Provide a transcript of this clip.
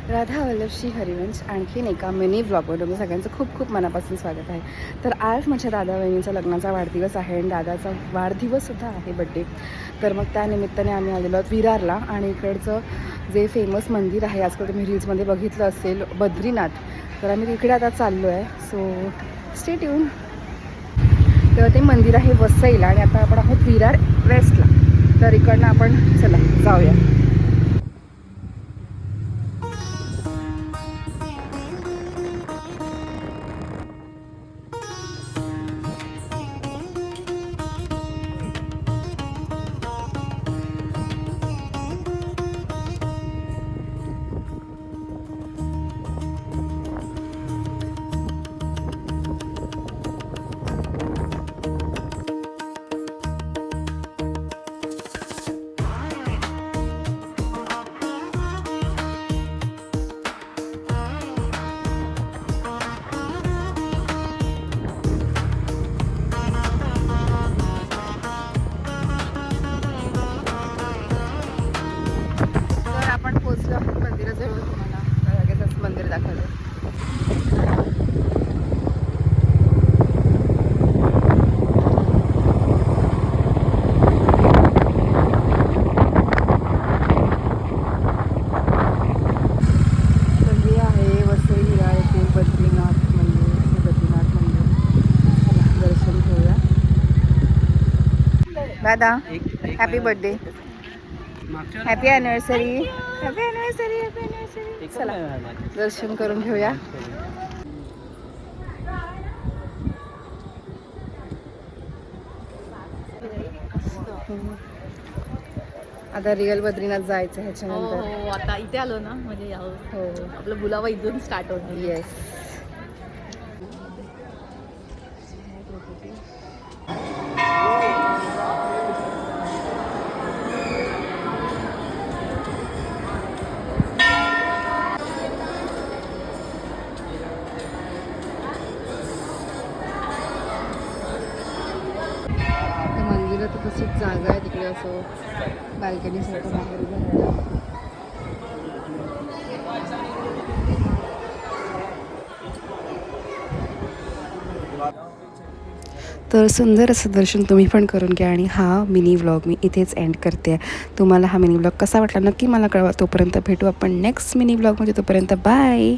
राधा वल्लभ श्री हरिवंश आणखीन एका मिनी व्लॉगवर तुम्ही सगळ्यांचं खूप खूप मनापासून स्वागत आहे. तर आज माझ्या दादा वहिनीचा लग्नाचा वाढदिवस आहे आणि दादाचा वाढदिवससुद्धा आहे, बड्डे. तर मग त्यानिमित्ताने आम्ही आलेलो आहोत विरारला आणि इकडचं जे फेमस मंदिर आहे, आजकाल तुम्ही रील्समध्ये बघितलं असेल, बद्रीनाथ. तर आम्ही तिकडे आता चाललो आहे. So stay tune. तर ते मंदिर आहे वसईला आणि आता आपण आहोत विरार वेस्टला. तर इकडनं आपण चला जाऊया. आपण पोहोचलो आहोत मंदिराजवळ. तुम्हाला लगेचच मंदिर दाखवलं. तर हे आहे वसई विरार येथील बद्रीनाथ मंदिर. हे बद्रीनाथ मंदिर दर्शन घेऊया. दादा happy birthday, happy anniversary, happy anniversary, happy anniversary. चला दर्शन करून घेऊया. आता रिअल बद्रीनाथ जायचं ह्याच्यानंतर. हो, आता इथे आलो ना, म्हणजे हो आपलं बुलावा इथून स्टार्ट होतो. येस. मंदिरात तशीच जागा आहे तिकडे, असं बाल्कनी सारखं बाहेर उभं राहायला. तर सुंदर असं दर्शन तुम्ही पण करून घ्या आणि हा मिनी व्लॉग मी इथेच एंड करते. तुम्हाला हा मिनी व्लॉग कसा वाटला नक्की मला कळवा. तोपर्यंत भेटू आपण नेक्स्ट मिनी व्लॉगमध्ये. तोपर्यंत बाय.